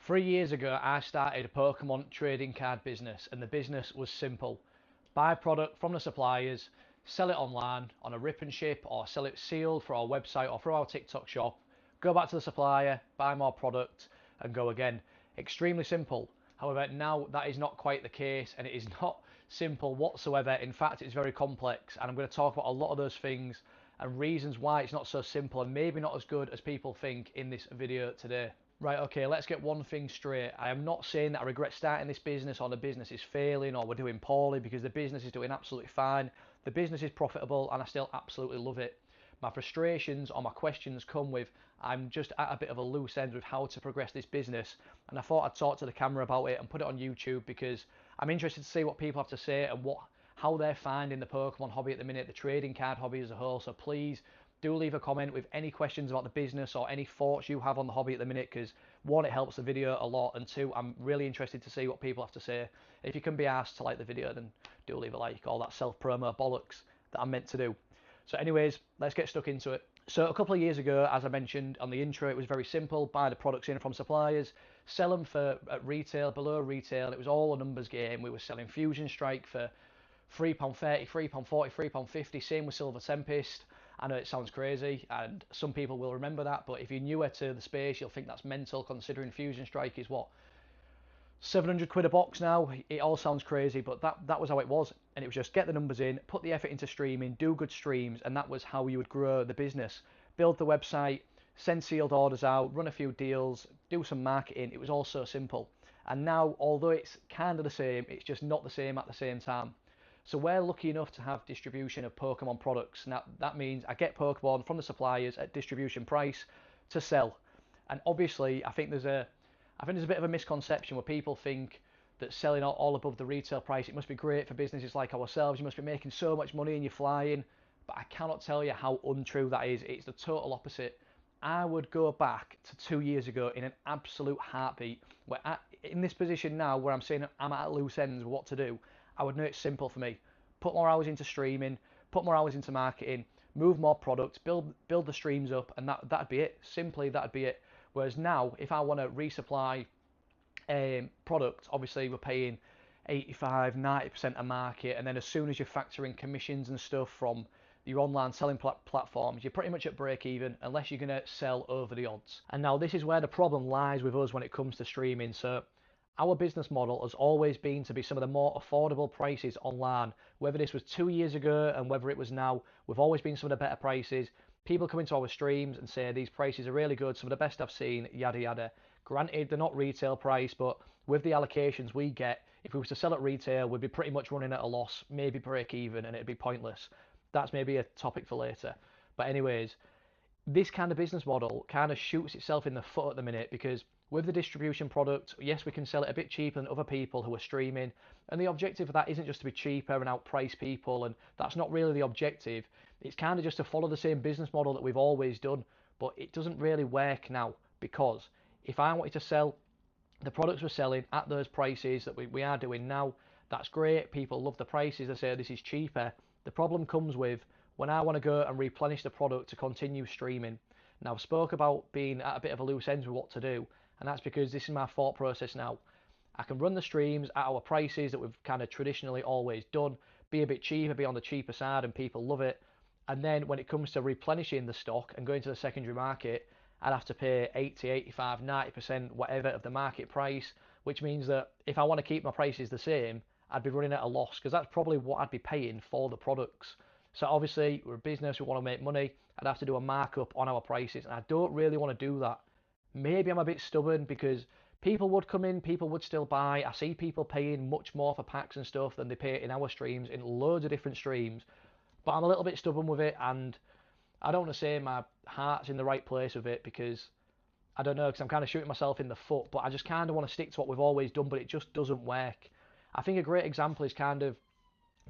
3 years ago, I started a Pokemon trading card business, and the business was simple. Buy product from the suppliers, sell it online on a rip and ship, or sell it sealed for our website or through our TikTok shop, go back to the supplier, buy more product, and go again. Extremely simple. However, now that is not quite the case, and it is not simple whatsoever. In fact, it's very complex, and I'm going to talk about a lot of those things and reasons why it's not so simple and maybe not as good as people think in this video today. Right, okay, let's get one thing straight. I am not saying that I regret starting this business or the business is failing or we're doing poorly, because the business is doing absolutely fine. The business is profitable and I still absolutely love it. My frustrations or my questions come with I'm just at a bit of a loose end with how to progress this business, and I thought I'd talk to the camera about it and put it on YouTube because I'm interested to see what people have to say and how they're finding the Pokemon hobby at the minute, the trading card hobby as a whole. So please do leave a comment with any questions about the business or any thoughts you have on the hobby at the minute, because one, it helps the video a lot, and two, I'm really interested to see what people have to say. If you can be asked to like the video, then do leave a like, all that self-promo bollocks that I'm meant to do. So anyways, let's get stuck into it. So a couple of years ago, as I mentioned on the intro, it was very simple. Buy the products in from suppliers, sell them for at retail, below retail. It was all a numbers game. We were selling Fusion Strike for £3.30, £3.40, £3.50. Same with Silver Tempest. I know it sounds crazy, and some people will remember that, but if you're newer to the space, you'll think that's mental, considering Fusion Strike is what, 700 quid a box now. It all sounds crazy, but that was how it was. And it was just get the numbers in, put the effort into streaming, do good streams, and that was how you would grow the business. Build the website, send sealed orders out, run a few deals, do some marketing. It was all so simple. And now, although it's kind of the same, it's just not the same at the same time. So we're lucky enough to have distribution of Pokemon products. Now that means I get Pokemon from the suppliers at distribution price to sell. And obviously, I think there's a bit of a misconception where people think that selling all above the retail price, it must be great for businesses like ourselves. You must be making so much money and you're flying. But I cannot tell you how untrue that is. It's the total opposite. I would go back to 2 years ago in an absolute heartbeat. In this position now, where I'm saying I'm at loose ends, what to do, I would know it's simple for me. Put more hours into streaming, put more hours into marketing, move more products, build the streams up, and that'd be it. Simply, that'd be it. Whereas now, if I want to resupply product, obviously we're paying 85, 90% of market, and then as soon as you factor in commissions and stuff from your online selling platforms, you're pretty much at break even unless you're going to sell over the odds. And now this is where the problem lies with us when it comes to streaming. So our business model has always been to be some of the more affordable prices online. Whether this was 2 years ago and whether it was now, we've always been some of the better prices. People come into our streams and say these prices are really good, some of the best I've seen, yada yada. Granted, they're not retail price, but with the allocations we get, if we were to sell at retail, we'd be pretty much running at a loss, maybe break even, and it'd be pointless. That's maybe a topic for later. But anyways, this kind of business model kind of shoots itself in the foot at the minute, because with the distribution product, yes, we can sell it a bit cheaper than other people who are streaming, and the objective of that isn't just to be cheaper and outprice people, and that's not really the objective. It's kind of just to follow the same business model that we've always done, but it doesn't really work now, because if I wanted to sell the products we're selling at those prices that we are doing now, that's great. People love the prices. They say this is cheaper. The problem comes with when I want to go and replenish the product to continue streaming. Now, I've spoke about being at a bit of a loose end with what to do, and that's because this is my thought process now. I can run the streams at our prices that we've kind of traditionally always done, be a bit cheaper, be on the cheaper side, and people love it. And then when it comes to replenishing the stock and going to the secondary market, I'd have to pay 80, 85, 90%, whatever of the market price, which means that if I want to keep my prices the same, I'd be running at a loss, because that's probably what I'd be paying for the products. So obviously, we're a business, we want to make money. I'd have to do a markup on our prices, and I don't really want to do that. Maybe I'm a bit stubborn, because people would come in, people would still buy. I see people paying much more for packs and stuff than they pay in our streams, in loads of different streams. But I'm a little bit stubborn with it, and I don't want to say my heart's in the right place with it, because I don't know, because I'm kind of shooting myself in the foot, but I just kind of want to stick to what we've always done, but it just doesn't work. I think a great example is kind of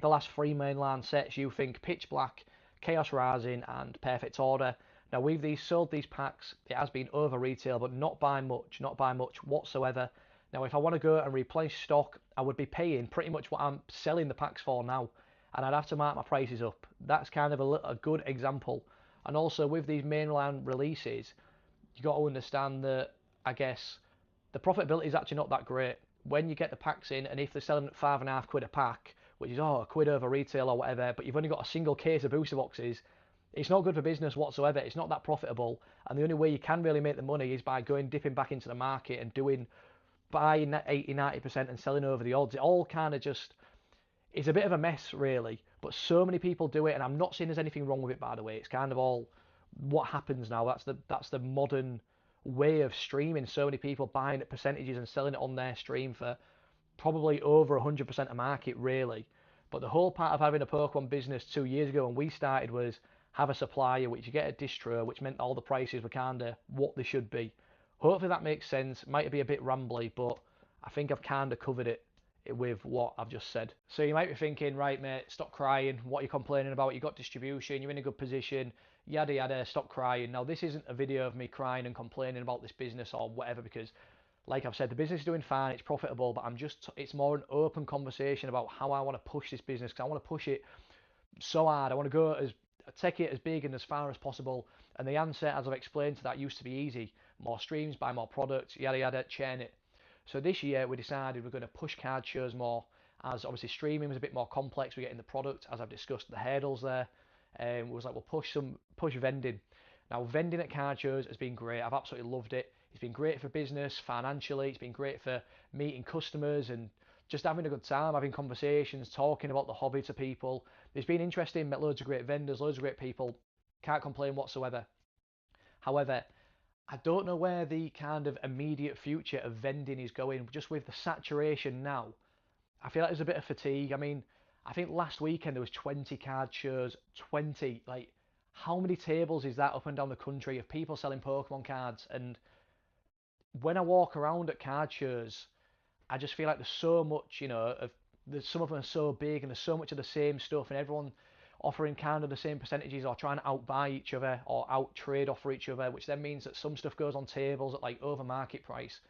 the last three mainline sets. You think Pitch Black, Chaos Rising, and Perfect Order. Now we've sold these packs, it has been over retail, but not by much whatsoever. Now if I want to go and replace stock, I would be paying pretty much what I'm selling the packs for now, and I'd have to mark my prices up. That's kind of a good example. And also with these mainline releases, you got to understand that, I guess, the profitability is actually not that great. When you get the packs in, and if they're selling at £5.50 a pack, which is a quid over retail or whatever, but you've only got a single case of booster boxes, it's not good for business whatsoever. It's not that profitable, and the only way you can really make the money is by dipping back into the market and buying that 80-90% and selling over the odds. It all kind of just is a bit of a mess, really. But so many people do it, and I'm not saying there's anything wrong with it, by the way. It's kind of all what happens now. That's the modern way of streaming. So many people buying at percentages and selling it on their stream for probably over 100% of market, really. But the whole part of having a Pokemon business 2 years ago when we started was have a supplier, which you get a distro, which meant all the prices were kind of what they should be. Hopefully that makes sense. Might be a bit rambly, but I think I've kind of covered it with what I've just said. So you might be thinking, right, mate, stop crying. What are you complaining about? You got distribution, you're in a good position, yada yada, stop crying. Now, this isn't a video of me crying and complaining about this business or whatever, because like I've said, the business is doing fine, it's profitable, but it's more an open conversation about how I want to push this business, because I want to push it so hard. I want to take it as big and as far as possible. And the answer, as I've explained to that, used to be easy. More streams, buy more products, yada yada, chain it. So this year we decided we're going to push card shows more, as obviously streaming was a bit more complex. We're getting the product, as I've discussed, the hurdles there. We was like, we'll push vending. Now, vending at card shows has been great. I've absolutely loved it. It's been great for business, financially. It's been great for meeting customers and just having a good time, having conversations, talking about the hobby to people. It's been interesting, met loads of great vendors, loads of great people. Can't complain whatsoever. However, I don't know where the kind of immediate future of vending is going, just with the saturation now. I feel like there's a bit of fatigue. I mean, I think last weekend there was 20 card shows, 20. Like, how many tables is that up and down the country of people selling Pokemon cards? And when I walk around at card shows, I just feel like there's so much, some of them are so big and there's so much of the same stuff, and everyone offering kind of the same percentages or trying to outbuy each other or out trade offer each other, which then means that some stuff goes on tables at like over market price.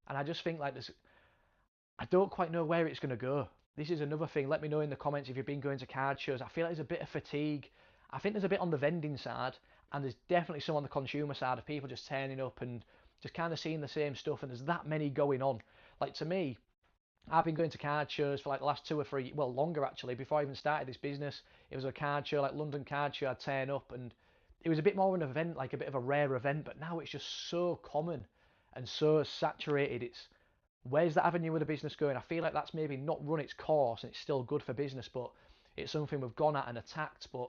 And I just think like this, I don't quite know where it's going to go. This is another thing. Let me know in the comments if you've been going to card shows. I feel like there's a bit of fatigue. I think there's a bit on the vending side, and there's definitely some on the consumer side of people just turning up and just kind of seeing the same stuff, and there's that many going on. Like, to me, I've been going to card shows for like the last 2 or 3, well, longer actually, before I even started this business. It was a card show, like London Card Show, I'd turn up, and it was a bit more of an event, like a bit of a rare event, but now it's just so common and so saturated. Where's that avenue of the business going? I feel like that's maybe not run its course, and it's still good for business, but it's something we've gone at and attacked, but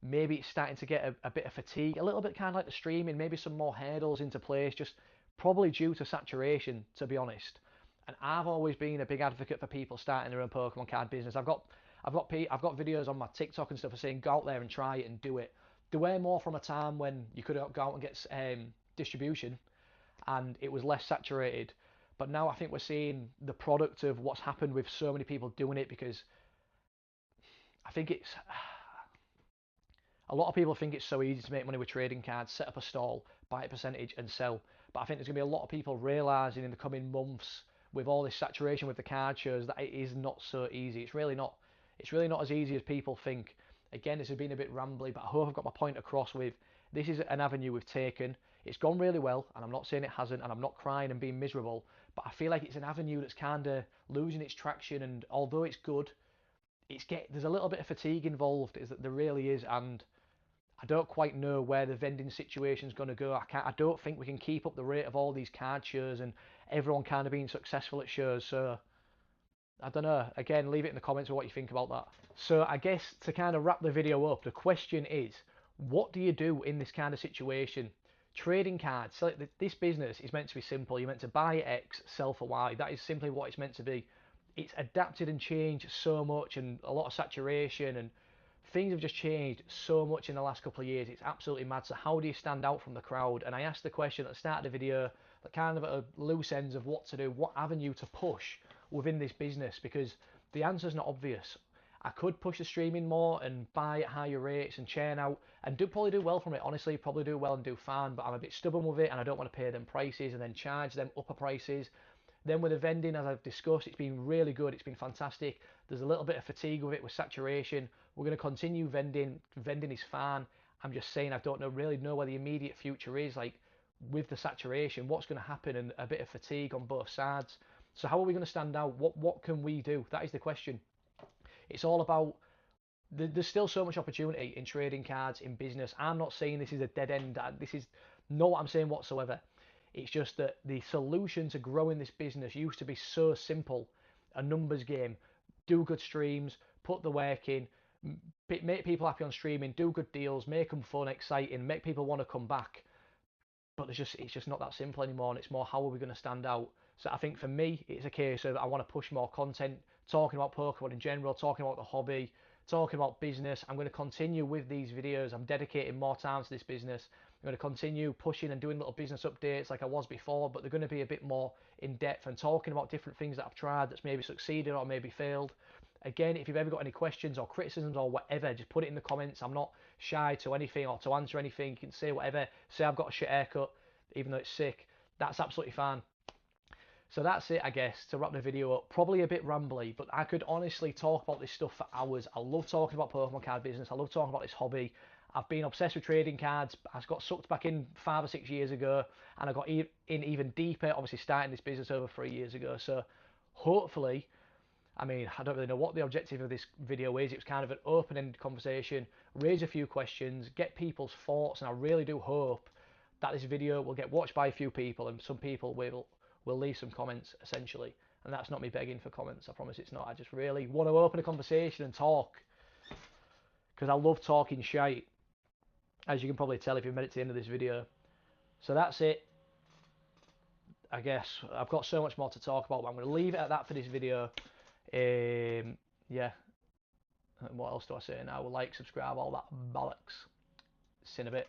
maybe it's starting to get a bit of fatigue, a little bit kind of like the streaming, maybe some more hurdles into place, just probably due to saturation, to be honest. And I've always been a big advocate for people starting their own Pokemon card business. I've got videos on my TikTok and stuff for saying go out there and try it and do it. There were more from a time when you could go out and get distribution, and it was less saturated. But now I think we're seeing the product of what's happened with so many people doing it, because I think it's a lot of people think it's so easy to make money with trading cards, set up a stall, buy a percentage and sell. But I think there's going to be a lot of people realising in the coming months, with all this saturation with the card shows, that it is not so easy. It's really not. It's really not as easy as people think. Again, this has been a bit rambly, but I hope I've got my point across with this is an avenue we've taken. It's gone really well, and I'm not saying it hasn't, and I'm not crying and being miserable, but I feel like it's an avenue that's kind of losing its traction, and although it's good, there's a little bit of fatigue involved, is that there really is, and I don't quite know where the vending situation's going to go. I don't think we can keep up the rate of all these card shows and everyone kind of being successful at shows. So I don't know. Again, leave it in the comments what you think about that. So I guess to kind of wrap the video up, the question is, what do you do in this kind of situation? Trading cards. So this business is meant to be simple. You're meant to buy X, sell for Y. That is simply what it's meant to be. It's adapted and changed so much, and a lot of saturation, and things have just changed so much in the last couple of years. It's absolutely mad. So how do you stand out from the crowd? And I asked the question at the start of the video, that kind of at a loose ends of what to do, what avenue to push within this business, because the answer's not obvious. I could push the streaming more and buy at higher rates and churn out and probably do well from it. Honestly, probably do well and do fine, but I'm a bit stubborn with it and I don't want to pay them prices and then charge them upper prices. Then with the vending, as I've discussed, it's been really good. It's been fantastic. There's a little bit of fatigue with it, with saturation. We're going to continue vending. Vending is fine. I'm just saying I don't really know where the immediate future is. Like, with the saturation, what's going to happen, and a bit of fatigue on both sides. So how are we going to stand out? What can we do? That is the question. It's all about, there's still so much opportunity in trading cards, in business. I'm not saying this is a dead end. This is not what I'm saying whatsoever. It's just that the solution to growing this business used to be so simple. A numbers game, do good streams, put the work in, make people happy on streaming, do good deals, make them fun, exciting, make people want to come back. But it's just not that simple anymore, and it's more, how are we going to stand out? So I think for me, it's a case of, I want to push more content, talking about Pokemon in general, talking about the hobby, talking about business. I'm going to continue with these videos. I'm dedicating more time to this business. I'm going to continue pushing and doing little business updates like I was before, but they're going to be a bit more in depth and talking about different things that I've tried that's maybe succeeded or maybe failed. Again, if you've ever got any questions or criticisms or whatever, just put it in the comments. I'm not shy to anything or to answer anything. You can say whatever. Say I've got a shit haircut, even though it's sick. That's absolutely fine. So that's it, I guess, to wrap the video up. Probably a bit rambly, but I could honestly talk about this stuff for hours. I love talking about Pokemon card business. I love talking about this hobby. I've been obsessed with trading cards. I got sucked back in 5 or 6 years ago, and I got in even deeper, obviously starting this business over 3 years ago. So hopefully, I mean, I don't really know what the objective of this video is. It was kind of an open-ended conversation, raise a few questions, get people's thoughts, and I really do hope that this video will get watched by a few people, and some people will leave some comments, essentially. And that's not me begging for comments, I promise it's not. I just really want to open a conversation and talk, because I love talking shite, as you can probably tell if you've made it to the end of this video. So that's it. I guess I've got so much more to talk about, but I'm going to leave it at that for this video. Yeah. What else do I say now? Like, subscribe, all that bollocks. See you in a bit.